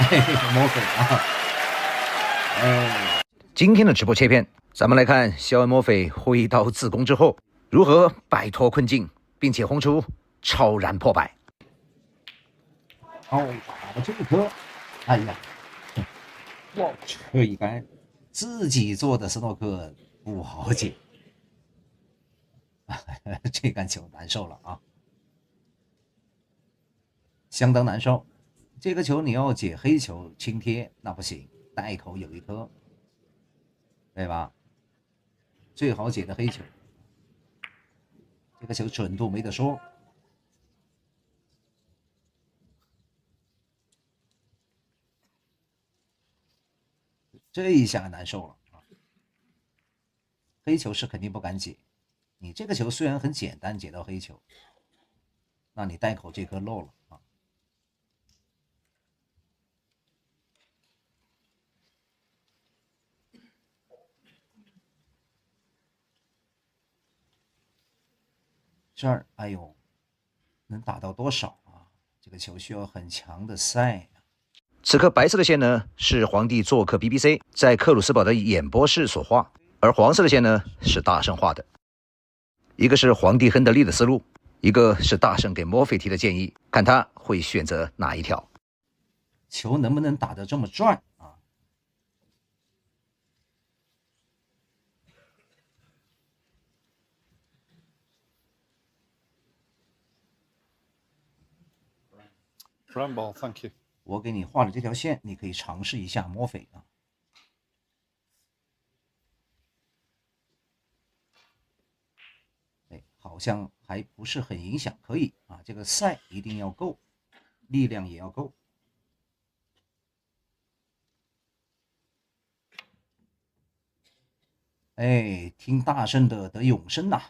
莫非啊？哎，今天的直播切片，咱们来看肖恩·墨菲挥刀自宫之后，如何摆脱困境，并且轰出超然破百。哦，打了这颗，哎呀，哇，这一杆自己做的斯诺克不好解，这杆球难受了啊，相当难受。这个球你要解黑球轻贴那不行，袋口有一颗，对吧？最好解的黑球，这个球准度没得说。这一下难受了啊！黑球是肯定不敢解，你这个球虽然很简单解到黑球，那你袋口这颗漏了啊。这儿，哎呦，能打到多少啊？这个球需要很强的赛啊。此刻白色的线呢，是皇帝做客 BBC 在克鲁斯堡的演播室所画，而黄色的线呢，是大圣画的。一个是皇帝亨德利的思路，一个是大圣给墨菲提的建议，看他会选择哪一条。球能不能打得这么转啊？Ramble, thank you. 我给你画了这条线，你可以尝试一下墨菲啊。哎，好像还不是很影响，可以啊。这个赛一定要够，力量也要够。哎，听大圣的得永生呐、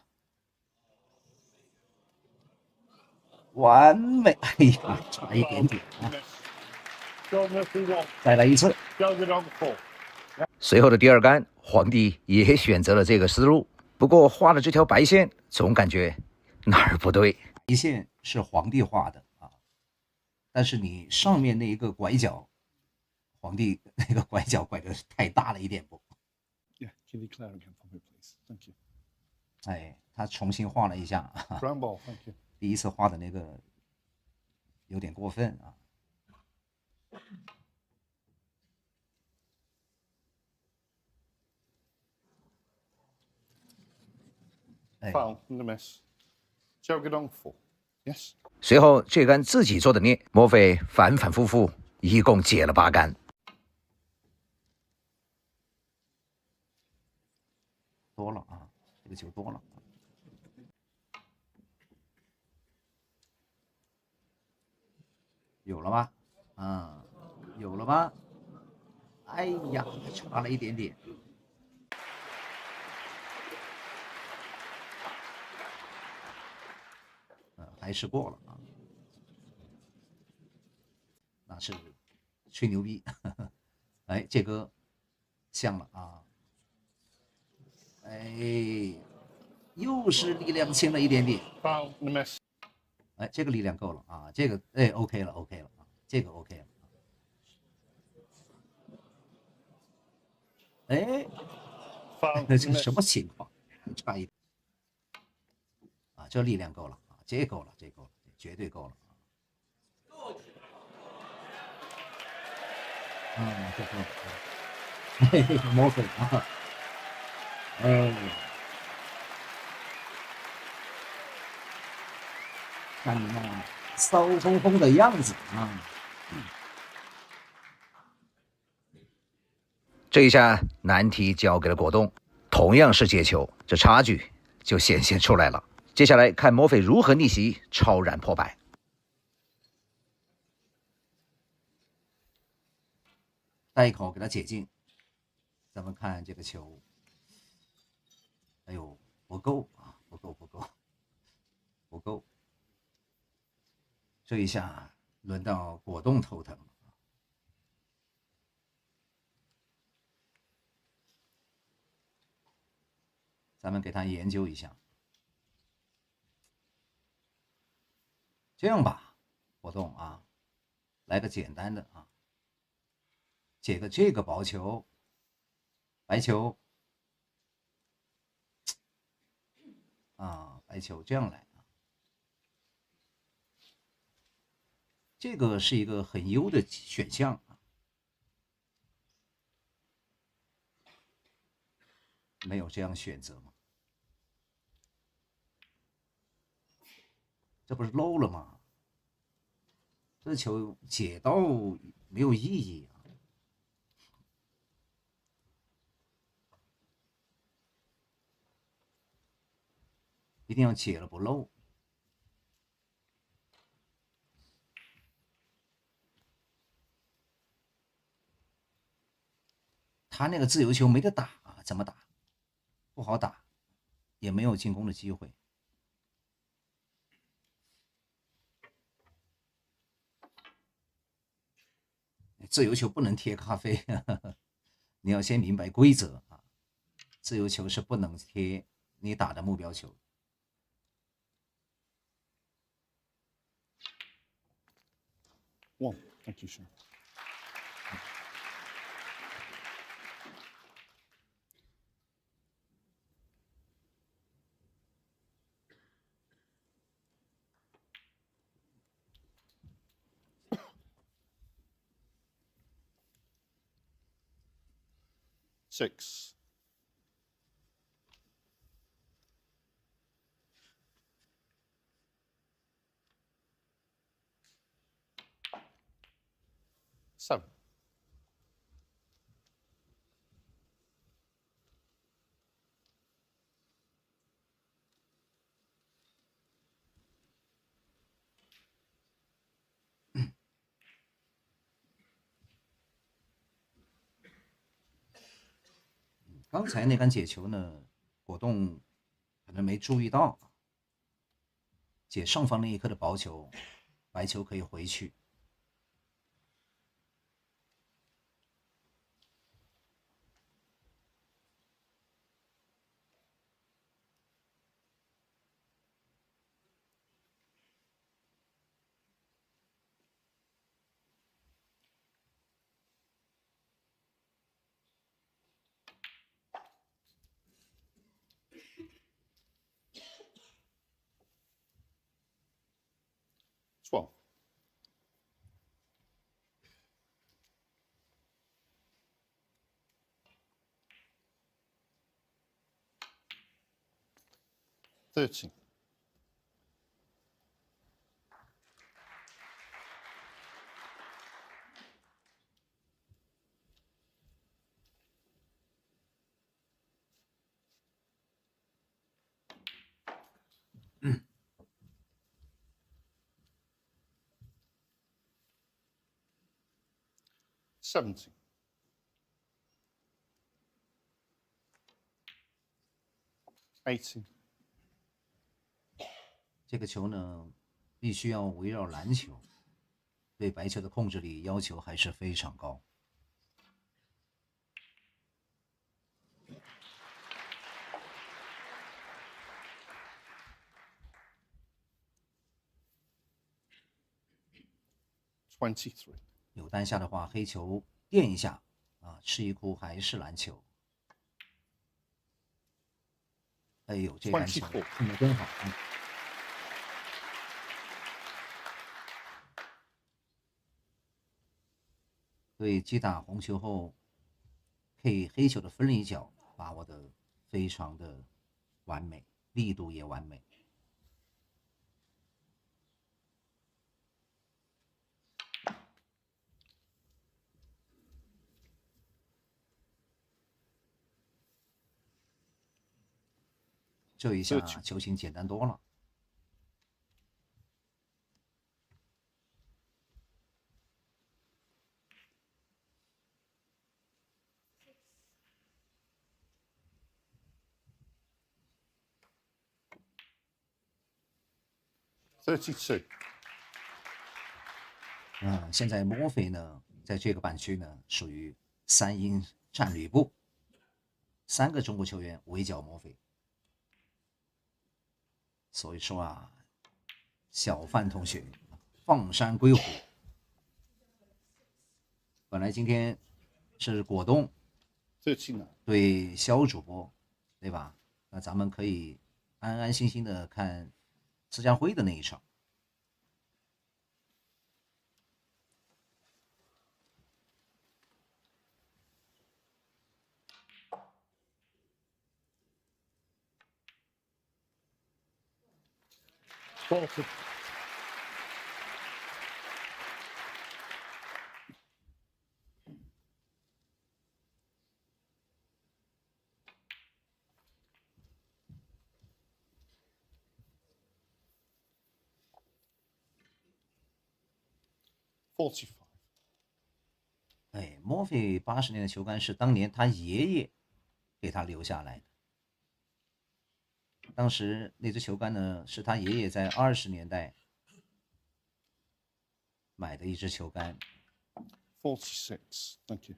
完美！哎呀，差一点点啊！再来一次。随后的第二杆，皇帝也选择了这个思路，不过画的这条白线总感觉哪儿不对。白线是皇帝画的啊，但是你上面那一个拐角，皇帝那个拐角拐的太大了一点不？ Yeah, can you declare again for me, please? Thank you. 哎，他重新画了一下， Ramble, thank you. 第一次画的那个有点过分啊。哎， Foul, and a miss. Jogadong 4. Yes. 随后这杆自己做的孽，墨菲反反复复，一共解了8杆。多了啊，这个球多了。有了吧？啊，有了吧？哎呀，差了一点点。还是过了啊，那是吹牛逼。哎，这个像了啊，哎，又是力量轻了一点点。 Foul, and a miss. 哎，这个力量够了啊，这个哎 OK 了 OK 了啊，这个 OK 了。哎， Foul, 这 and 个 a 什么 miss. 情况？差一点啊，这力量够了啊，这够了，这够了，绝对够了。这够了。嘿嘿，魔粉啊！哎，看你那骚烘烘的样子啊！这一下难题交给了果冻，同样是解球，这差距就显现出来了。接下来看墨菲如何逆袭，超然破百。袋口给它解禁，咱们看这个球，哎呦，不够啊，不够，不够，不够。这一下轮到果冻头疼了。咱们给他研究一下。这样吧，果冻啊，来个简单的啊，解个这个薄球，白球啊，白球这样来啊，这个是一个很优的选项啊，没有这样选择吗？这不是漏了吗？这球解到没有意义啊！一定要解了不漏。他那个自由球没得打啊，怎么打？不好打，也没有进攻的机会。自由球不能贴咖啡，你要先明白规则啊。自由球是不能贴你打的目标球。1. Thank you, Sean. Six. Seven.刚才那杆解球呢，果冻可能没注意到，解上方那一颗的薄球，白球可以回去。12. 13. 17. 18. 这个球呢，必须要围绕篮球，对白球的控制力要求还是非常高。23. 有单下的话，黑球垫一下啊，吃一哭还是篮球。哎呦，这杆球控的真好。对击打红球后配黑球的分离角把握的非常的完美，力度也完美。这一下球形简单多了。32. 现在墨菲呢，在这个板区呢，属于三鹰战吕布，3个中国球员围剿墨菲。所以说啊，小范同学放山归虎。本来今天是果冻39. 对肖主播，对吧？那咱们可以安安心心的看慈祥辉的那一场。40. 45. 哎，墨菲80年的球杆是当年他爷爷给他留下来的。当时那只球杆呢，是他爷爷在20年代买的一只球杆。46. Thank you.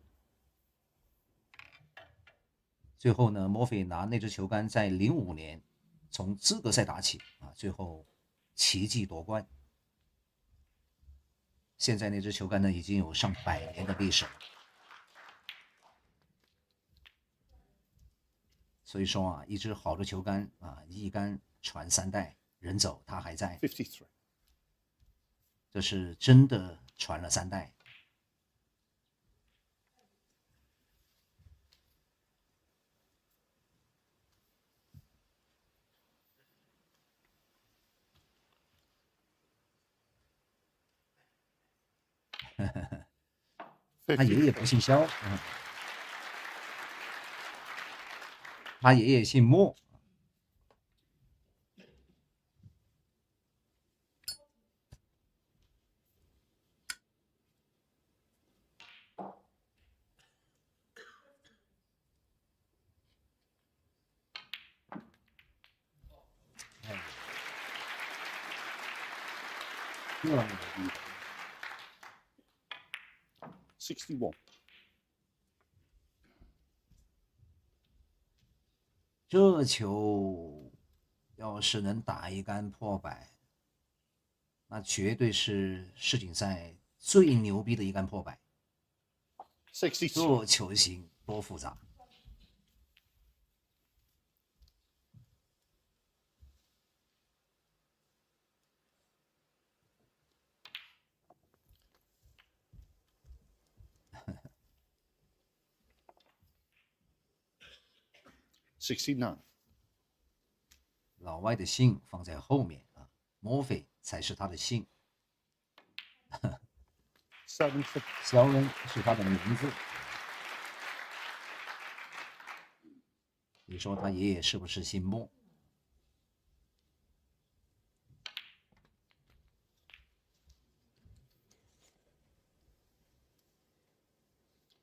最后呢，墨菲拿那只球杆在05年从资格赛打起啊，最后奇迹夺冠。现在那只球杆呢，已经有上100年的历史了。所以说啊，一只好的球杆啊，一杆传3代，人走他还在。53. 这是真的传了3代。他爷爷不姓肖，他爷爷姓莫。61. 这球要是能打一杆破百，那绝对是世锦赛最牛逼的一杆破百。 62. 这球型多复杂。69. 老外的姓放在后面啊，墨菲才是他的姓， 70. 肖恩是他的名字。你说他爷爷是不是姓莫？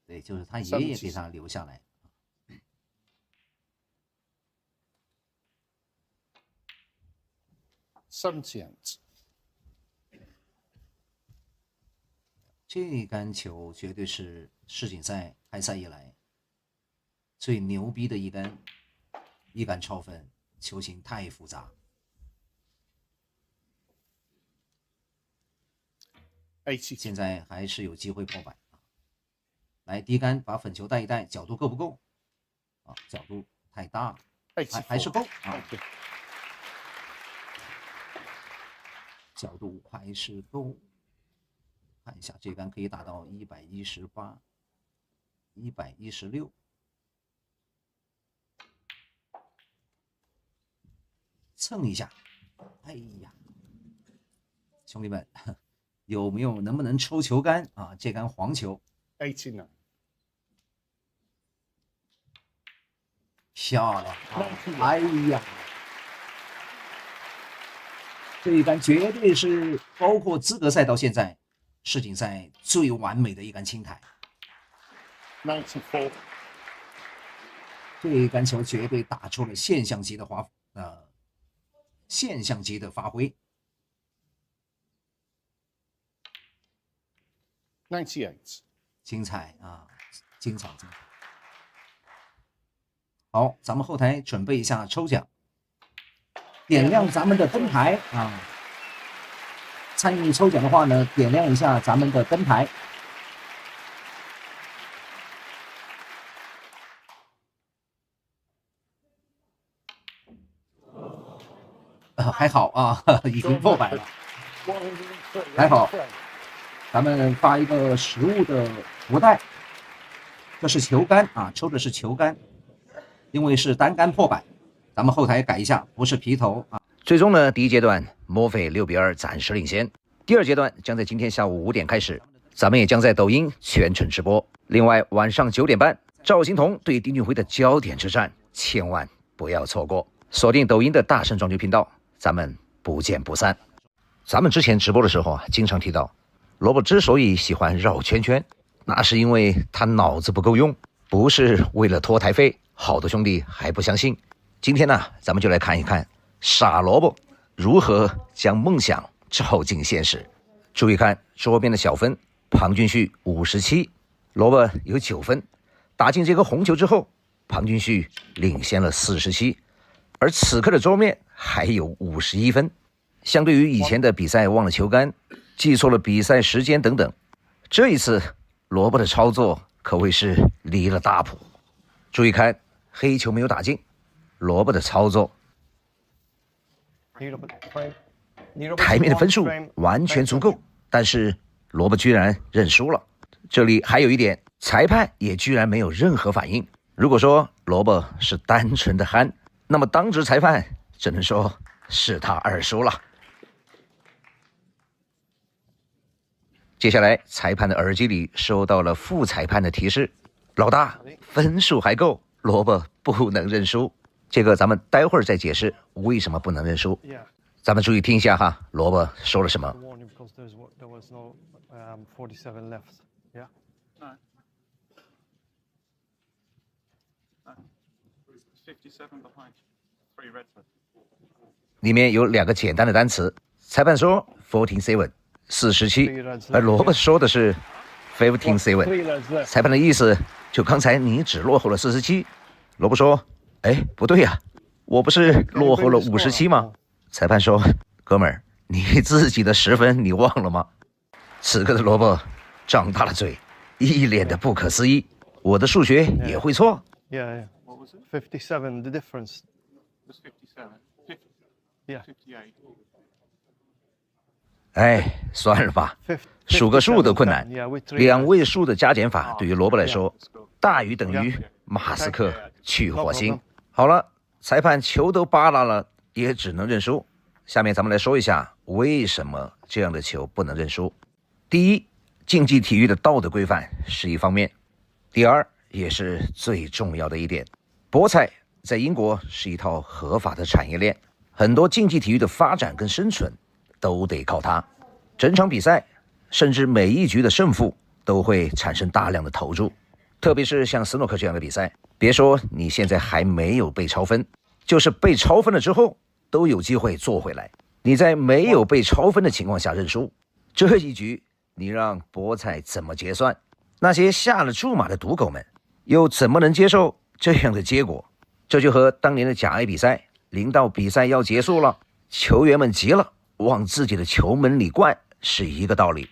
对，就是他爷爷给他留下来。 78. 这杆球绝对是世锦赛开赛以来最牛逼的一杆超分，球形太复杂。 82. 现在还是有机会破百啊！来，低杆把粉球带一带，角度够不够？啊，角度太大了，还是够啊！角度还是够。看一下这杆可以打到118、116。蹭一下，哎呀，兄弟们！有没有能不能抽球杆啊？这杆黄球89. 漂亮！哎呀，这一杆绝对是包括资格赛到现在世锦赛最完美的一杆青台。94. 这一杆球绝对打出了现象级的发挥。 98. 精彩啊，精彩！好，咱们后台准备一下抽奖，点亮咱们的灯牌啊！参与抽奖的话呢，点亮一下咱们的灯牌。还好啊，已经破百了，还好。咱们发一个实物的福袋，这是球杆啊，抽的是球杆，因为是单杆破百，咱们后台改一下，不是皮头啊。最终呢，第一阶段墨菲6-2暂时领先，第二阶段将在今天下午5点开始，咱们也将在抖音全程直播。另外晚上9点半，赵心彤对丁俊晖的焦点之战，千万不要错过，锁定抖音的大圣撞球频道，咱们不见不散。咱们之前直播的时候啊，经常提到萝卜之所以喜欢绕圈圈，那是因为他脑子不够用，不是为了拖台费。好多兄弟还不相信，今天呢，咱们就来看一看傻萝卜如何将梦想照进现实。注意看桌边的小分，庞俊旭57，萝卜有9分。打进这个红球之后，庞俊旭领先了47，而此刻的桌面还有51分。相对于以前的比赛忘了球杆，记错了比赛时间等等，这一次萝卜的操作可谓是离了大谱。注意看黑球没有打进，萝卜的操作台面的分数完全足够，但是萝卜居然认输了。这里还有一点，裁判也居然没有任何反应。如果说萝卜是单纯的憨，那么当值裁判只能说是他二输了。接下来裁判的耳机里收到了副裁判的提示，老大分数还够，萝卜不能认输。这个咱们待会儿再解释为什么不能认输。咱们注意听一下哈，萝卜说了什么。里面有2个简单的单词，裁判说 47 47，而萝卜说的是 57。裁判的意思就刚才你只落后了47。萝卜说，哎，不对呀，我不是落后了57吗？裁判说，哥们儿，你自己的10分你忘了吗？此刻的萝卜张大了嘴，一脸的不可思议，我的数学也会错。Yeah. What was it? 57. The difference. Was 57. Yeah. 58. 哎，算了吧，数个数都困难。2位数的加减法对于萝卜来说，大于等于马斯克去火星。好了，裁判球都扒拉了，也只能认输。下面咱们来说一下为什么这样的球不能认输。第一，竞技体育的道德规范是一方面；第二，也是最重要的一点，博彩在英国是一套合法的产业链，很多竞技体育的发展跟生存都得靠它。整场比赛，甚至每一局的胜负都会产生大量的投注，特别是像斯诺克这样的比赛，别说你现在还没有被超分，就是被超分了之后都有机会做回来。你在没有被超分的情况下认输，这一局你让博彩怎么结算？那些下了注码的赌狗们又怎么能接受这样的结果？这就和当年的甲 A 比赛，临到比赛要结束了，球员们急了，往自己的球门里灌，是一个道理。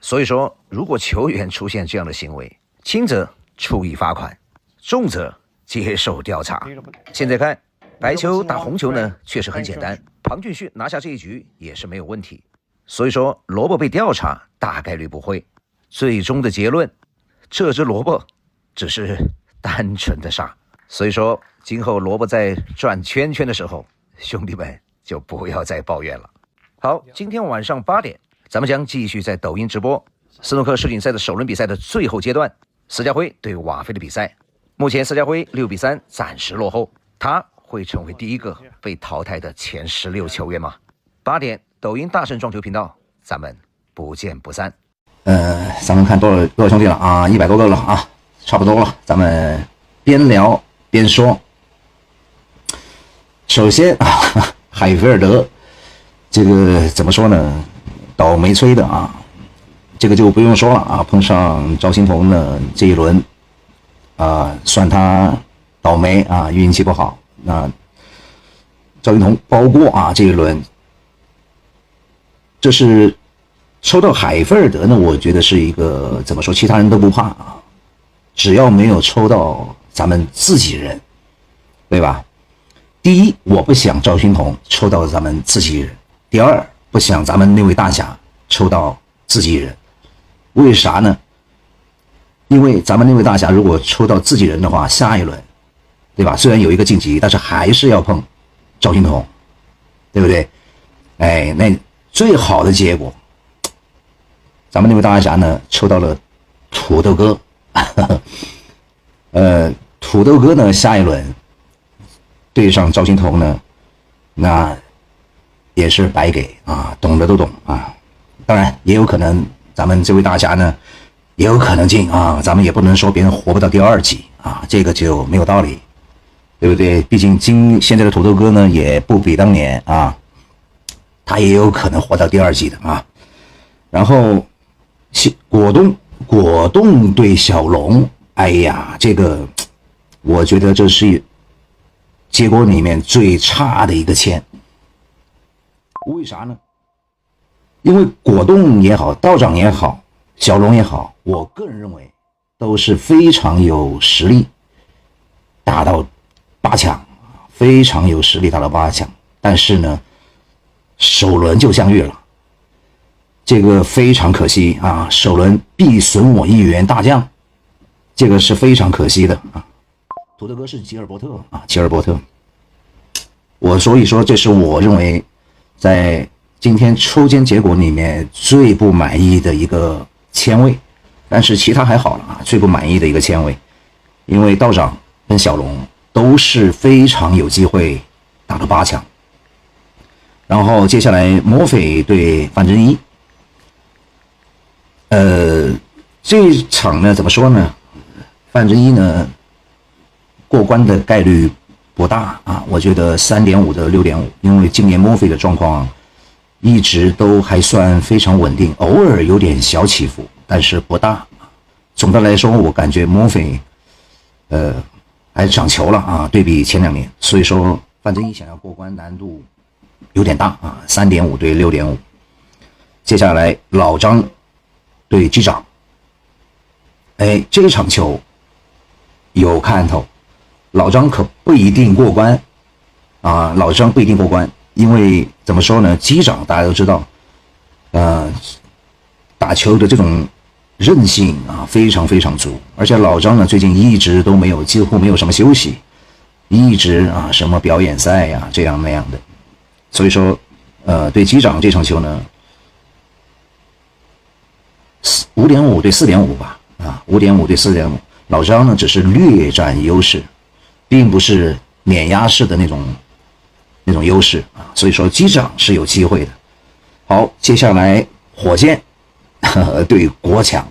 所以说，如果球员出现这样的行为，轻则处以罚款，重则接受调查。现在看白球打红球呢，确实很简单，庞俊旭拿下这一局也是没有问题。所以说，萝卜被调查大概率不会。最终的结论，这只萝卜只是单纯的傻。所以说，今后萝卜在转圈圈的时候，兄弟们就不要再抱怨了。好，今天晚上8点，咱们将继续在抖音直播斯诺克世锦赛的首轮比赛的最后阶段，施家辉对瓦菲的比赛。目前施家辉6-3暂时落后，他会成为第一个被淘汰的前16球员吗？8点，抖音大圣撞球频道，咱们不见不散。咱们看多少兄弟了啊？100多个了啊，差不多了。咱们边聊边说。首先啊，海菲尔德这个怎么说呢？倒霉催的啊，这个就不用说了啊。碰上赵心彤呢这一轮啊，算他倒霉啊，运气不好。那赵心彤包过啊这一轮，这是抽到海菲尔德呢，我觉得是一个怎么说，其他人都不怕啊，只要没有抽到咱们自己人，对吧？第一，我不想赵勋同抽到咱们自己人；第二，不想咱们那位大侠抽到自己人。为啥呢？因为咱们那位大侠如果抽到自己人的话，下一轮，对吧？虽然有一个晋级，但是还是要碰赵勋同，对不对？哎，那最好的结果，咱们那位大侠呢抽到了土豆哥，土豆哥呢下一轮对上赵勋同呢，那也是白给啊，懂的都懂啊。当然也有可能咱们这位大侠呢也有可能进啊，咱们也不能说别人活不到第2季啊，这个就没有道理，对不对？毕竟现在的土豆哥呢也不比当年啊，他也有可能活到第2季的啊。然后果冻对小龙，哎呀，这个我觉得这是结果里面最差的一个签。为啥呢？因为果冻也好，道长也好，小龙也好，我个人认为都是非常有实力打到8强，非常有实力打到8强。但是呢，首轮就相遇了，这个非常可惜啊！首轮必损我1员大将，这个是非常可惜的啊。土豆哥是吉尔伯特啊，吉尔伯特。所以说这是我认为在今天抽签结果里面最不满意的一个签位，但是其他还好了啊，最不满意的一个签位，因为道长跟小龙都是非常有机会打到8强。然后接下来墨菲对范振一，这一场呢怎么说呢？范振一呢过关的概率不大啊，我觉得3.5的6.5，因为今年墨菲的状况一直都还算非常稳定，偶尔有点小起伏，但是不大。总的来说，我感觉墨菲还长球了啊，对比前2年，所以说范振一想要过关难度有点大啊，3.5对6.5。接下来老张对机长，哎，这场球有看头，老张可不一定过关啊，老张不一定过关。因为怎么说呢，机长大家都知道，打球的这种韧性啊非常非常足，而且老张呢最近一直都几乎没有什么休息，一直啊什么表演赛呀这样那样的，所以说对机长这场球呢5.5对4.5吧啊，5.5对4.5，老张呢只是略占优势，并不是碾压式的那种优势啊，所以说机长是有机会的。好，接下来火箭对国强，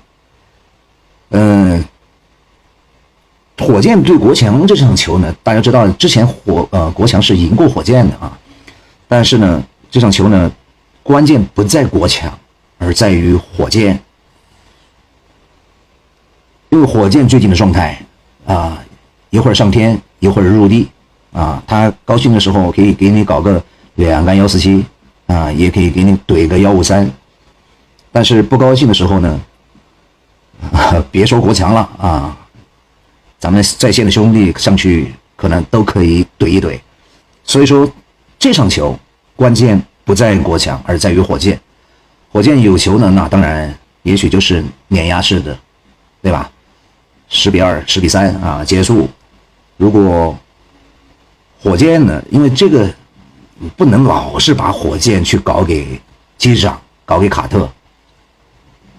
火箭对国强这场球呢，大家知道之前国强是赢过火箭的啊，但是呢这场球呢关键不在国强，而在于火箭，因为火箭最近的状态啊，一会儿上天，一会儿入地。啊，他高兴的时候可以给你搞个2杆147啊，也可以给你怼个153，但是不高兴的时候呢，别说国强了啊，咱们在线的兄弟上去可能都可以怼一怼。所以说这场球关键不在国强，而在于火箭。火箭有球呢，那当然也许就是碾压式的，对吧？10-2、10-3啊，结束。如果火箭呢，因为这个不能老是把火箭去搞给机长，搞给卡特，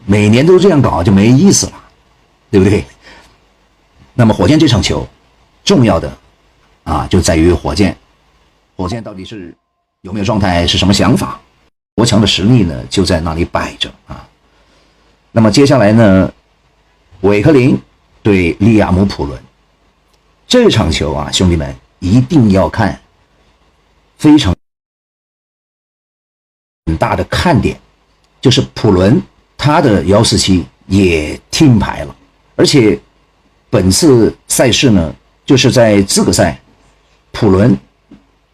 每年都这样搞就没意思了，对不对？那么火箭这场球重要的啊就在于火箭到底是有没有状态，是什么想法，国强的实力呢就在那里摆着啊。那么接下来呢，韦克林对利亚姆普伦这场球啊，兄弟们一定要看，非常很大的看点就是普伦他的147也听牌了，而且本次赛事呢，就是在资格赛，普伦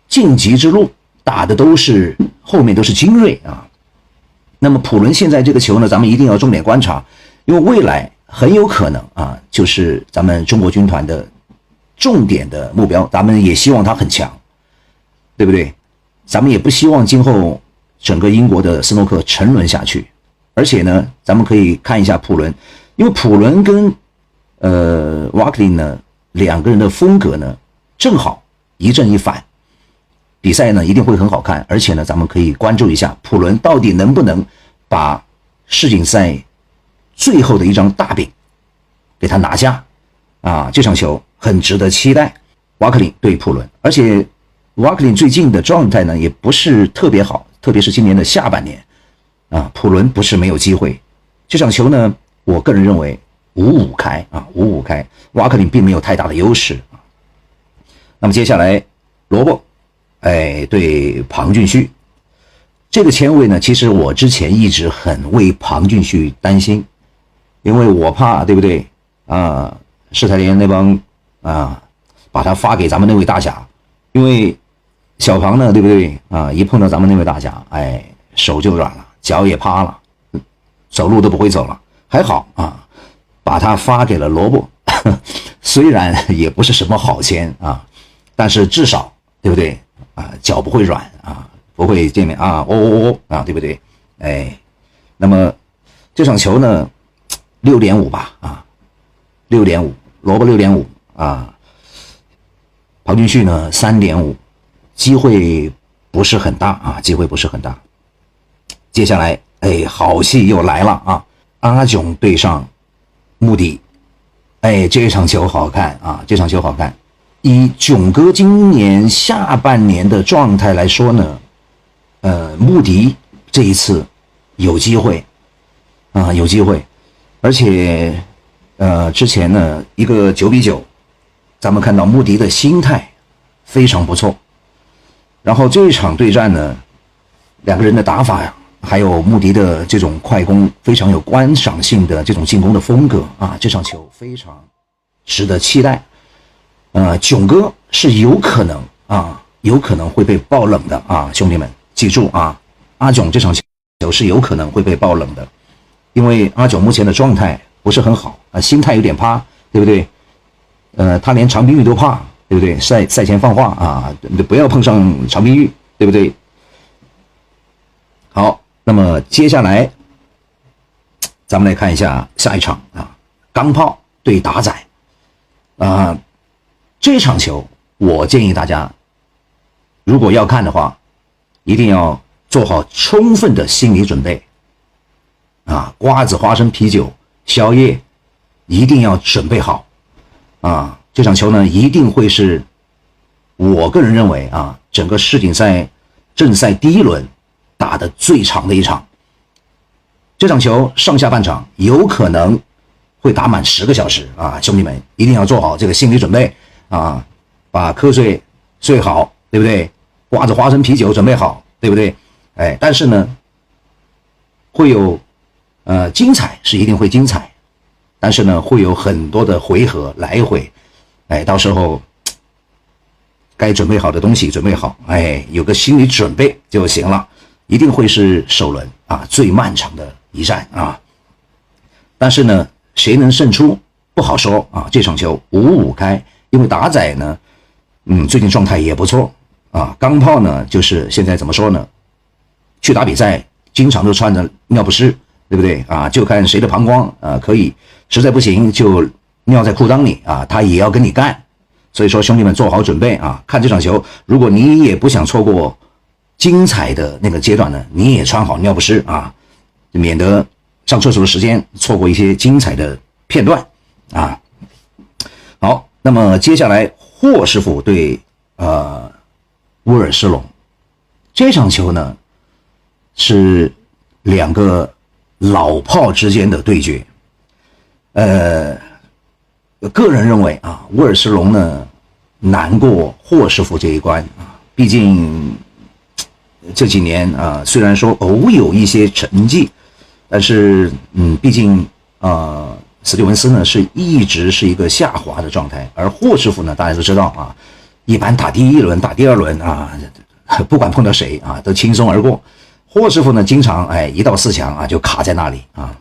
晋级之路打的后面都是精锐啊。那么普伦现在这个球呢，咱们一定要重点观察，因为未来很有可能啊，就是咱们中国军团的重点的目标，咱们也希望他很强。对不对？咱们也不希望今后整个英国的斯诺克沉沦下去。而且呢，咱们可以看一下普伦，因为普伦跟瓦克林呢两个人的风格呢正好一正一反，比赛呢一定会很好看。而且呢，咱们可以关注一下普伦到底能不能把世锦赛最后的一张大饼给他拿下啊！这场球很值得期待。瓦克林对普伦，而且瓦克林最近的状态呢也不是特别好，特别是今年的下半年啊，普伦不是没有机会。这场球呢，我个人认为5-5开啊，5-5开，瓦克林并没有太大的优势啊。那么接下来罗伯，对庞俊旭这个前卫呢，其实我之前一直很为庞俊旭担心，因为我怕对不对啊？世泰联那帮啊，把他发给咱们那位大侠，因为小庞呢，对不对啊？一碰到咱们那位大侠，手就软了，脚也趴了，走路都不会走了。还好啊，把他发给了罗伯，虽然也不是什么好签啊，但是至少对不对啊？脚不会软啊，不会见面啊，啊，对不对？那么这场球呢，6.5吧啊，6.5，罗伯6.5啊，庞俊旭呢3.5，机会不是很大啊，机会不是很大。接下来，好戏又来了啊！阿炯对上穆迪，这场球好看啊，这场球好看。以炯哥今年下半年的状态来说呢，穆迪这一次有机会啊，有机会。而且，之前呢一个9-9，咱们看到穆迪的心态非常不错。然后这一场对战呢，两个人的打法呀，还有穆迪的这种快攻，非常有观赏性的这种进攻的风格啊，这场球非常值得期待。炯哥是有可能啊，有可能会被爆冷的啊，兄弟们记住啊，阿炯这场球是有可能会被爆冷的，因为阿炯目前的状态不是很好啊，心态有点趴，对不对？他连长冰浴都怕，对不对？赛前放话啊，不要碰上长冰浴，对不对？好，那么接下来咱们来看一下下一场啊，钢炮对打仔啊，这场球我建议大家如果要看的话，一定要做好充分的心理准备啊，瓜子、花生、啤酒、宵夜一定要准备好啊。这场球呢，一定会是我个人认为啊，整个世锦赛正赛第一轮打的最长的一场。这场球上下半场有可能会打满10个小时啊，兄弟们一定要做好这个心理准备啊，把瞌睡睡好，对不对？瓜子、花生、啤酒准备好，对不对？但是呢，会有精彩是一定会精彩，但是呢，会有很多的回合来回，到时候该准备好的东西准备好，有个心理准备就行了。一定会是首轮啊最漫长的一战啊，但是呢，谁能胜出不好说啊。这场球5-5开，因为打仔呢，最近状态也不错啊。钢炮呢，就是现在怎么说呢？去打比赛经常都穿着尿不湿，对不对啊？就看谁的膀胱可以，实在不行就尿在裤裆里啊，他也要跟你干。所以说，兄弟们做好准备啊！看这场球，如果你也不想错过精彩的那个阶段呢，你也穿好尿不湿啊，免得上厕所的时间错过一些精彩的片段啊。好，那么接下来霍师傅对威尔斯隆这场球呢，是两个老炮之间的对决。个人认为啊，威尔斯隆呢难过霍师傅这一关啊，毕竟这几年啊，虽然说偶有一些成绩，但是毕竟史蒂文斯呢是一直是一个下滑的状态，而霍师傅呢大家都知道啊，一般打第一轮打第二轮啊，不管碰到谁啊都轻松而过。霍师傅呢经常1到4强啊就卡在那里啊。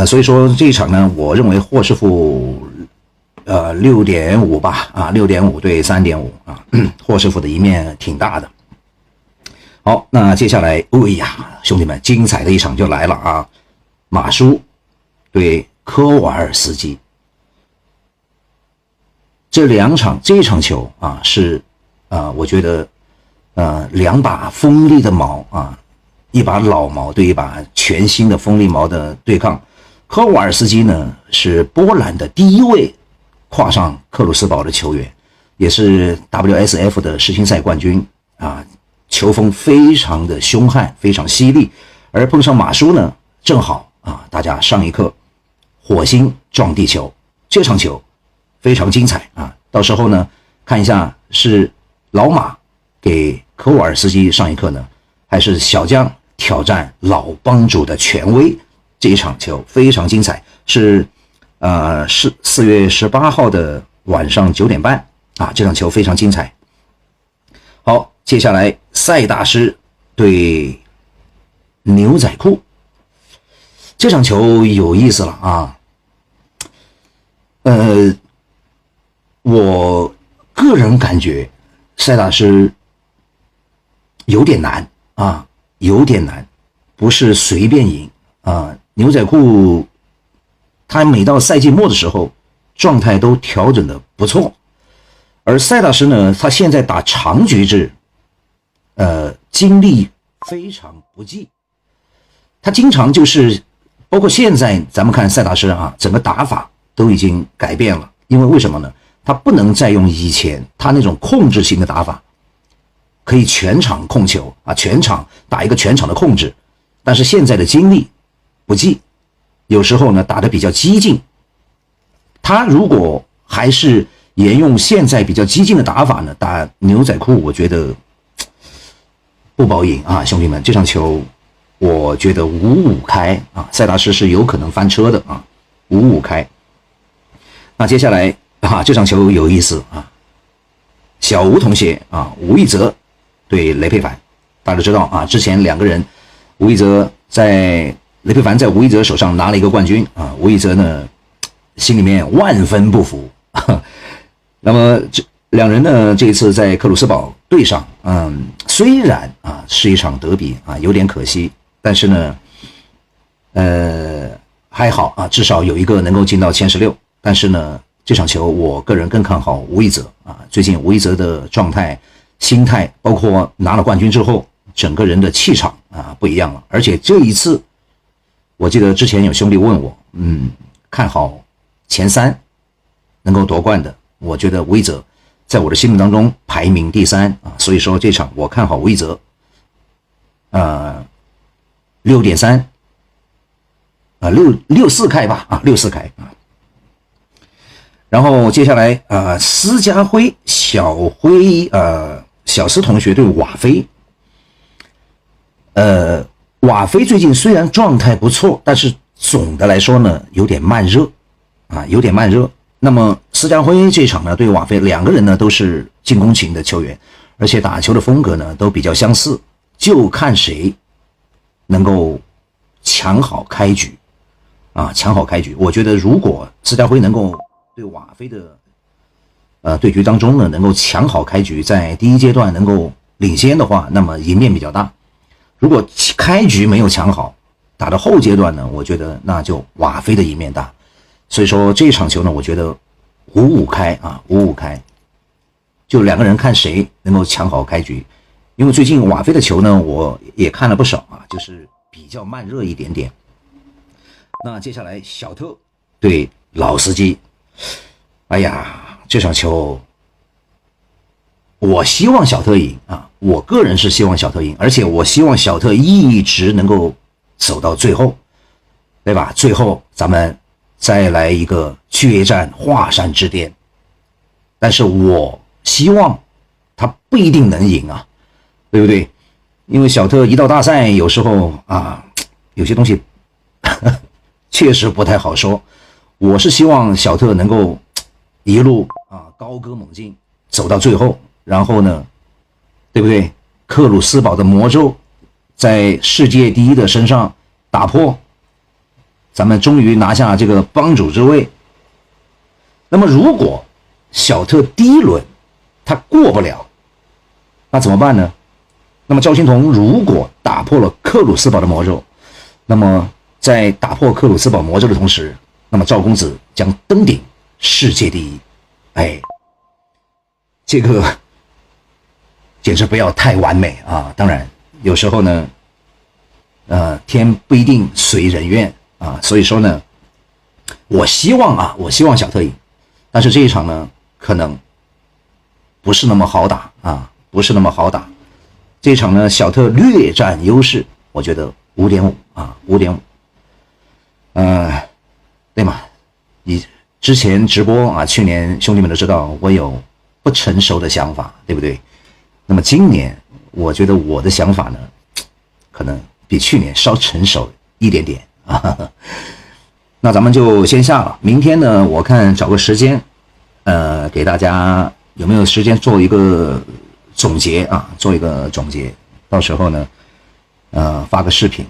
所以说这一场呢，我认为霍师傅6.5吧，啊，6.5对3.5啊，霍师傅的一面挺大的。好，那接下来，哎呀，兄弟们，精彩的一场就来了啊！马舒对科瓦尔斯基，这一场球啊，是我觉得两把锋利的矛啊，一把老矛对一把全新的锋利矛的对抗。科瓦尔斯基呢是波兰的第一位跨上克鲁斯堡的球员，也是 WSF 的世青赛冠军啊。球风非常的凶悍，非常犀利，而碰上马舒呢，正好啊，大家上一课，火星撞地球，这场球非常精彩啊！到时候呢，看一下是老马给科瓦尔斯基上一课呢，还是小将挑战老帮主的权威？这一场球非常精彩，是4月18号的晚上9点半啊，这场球非常精彩。好。接下来，塞大师对牛仔裤这场球有意思了啊。我个人感觉塞大师有点难啊，有点难，不是随便赢啊。牛仔裤他每到赛季末的时候，状态都调整的不错，而塞大师呢，他现在打长局制。精力非常不济，他经常就是包括现在咱们看塞大师啊，整个打法都已经改变了，因为为什么呢？他不能再用以前他那种控制型的打法，可以全场控球啊，全场打一个全场的控制，但是现在的精力不济，有时候呢打得比较激进，他如果还是沿用现在比较激进的打法呢，打牛仔裤我觉得不保赢啊，兄弟们，这场球我觉得5-5开啊，塞大师是有可能翻车的啊，5-5开。那接下来啊，这场球有意思啊，小吴同学啊，吴一泽对雷佩凡，大家知道啊，之前两个人，吴一泽在雷佩凡在吴一泽手上拿了一个冠军啊，吴一泽呢心里面万分不服，那么这两人呢这一次在克鲁斯堡对上，虽然啊是一场德比啊，有点可惜，但是呢，还好啊，至少有一个能够进到前16。但是呢，这场球我个人更看好吴一泽啊，最近吴一泽的状态、心态，包括拿了冠军之后，整个人的气场啊不一样了。而且这一次，我记得之前有兄弟问我，看好前3能够夺冠的，我觉得吴一泽在我的心目当中排名第3啊，所以说这场我看好吴一泽，6.3啊，6-4开吧啊，6-4开啊。然后接下来施家辉小斯同学对瓦菲，瓦菲最近虽然状态不错，但是总的来说呢有点慢热啊，有点慢热。那么施家辉这场呢对瓦菲，两个人呢都是进攻型的球员，而且打球的风格呢都比较相似，就看谁能够抢好开局啊，抢好开局。我觉得如果施家辉能够对瓦菲的对局当中呢能够抢好开局，在第一阶段能够领先的话，那么赢面比较大。如果开局没有抢好，打到后阶段呢，我觉得那就瓦菲的赢面大。所以说这场球呢，我觉得5-5开啊，5-5开，就两个人看谁能够抢好开局。因为最近瓦菲的球呢，我也看了不少啊，就是比较慢热一点点。那接下来小特对老司机，哎呀，这场球我希望小特赢啊，我个人是希望小特赢，而且我希望小特一直能够走到最后，对吧？最后咱们再来一个决战华山之巅，但是我希望他不一定能赢啊，对不对？因为小特一到大赛，有时候啊，有些东西确实不太好说。我是希望小特能够一路高歌猛进，走到最后，然后呢，对不对？克鲁斯堡的魔咒在世界第一的身上打破，咱们终于拿下这个帮主之位。那么如果小特第一轮他过不了，那怎么办呢？那么赵心童如果打破了克鲁斯堡的魔咒，那么在打破克鲁斯堡魔咒的同时，那么赵公子将登顶世界第一。哎，这个简直不要太完美啊！当然有时候呢天不一定随人愿啊，所以说呢我希望小特赢，但是这一场呢可能不是那么好打啊，不是那么好打。这一场呢小特略占优势，我觉得 5.5 啊 5.5。对吗？你之前直播啊，去年兄弟们都知道我有不成熟的想法，对不对？那么今年我觉得我的想法呢可能比去年稍成熟一点点啊。那咱们就先下了，明天呢我看找个时间给大家有没有时间做一个总结啊，做一个总结，到时候呢发个视频。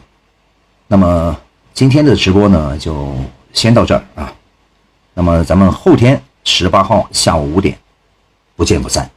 那么今天的直播呢就先到这儿啊，那么咱们后天18号下午5点不见不散。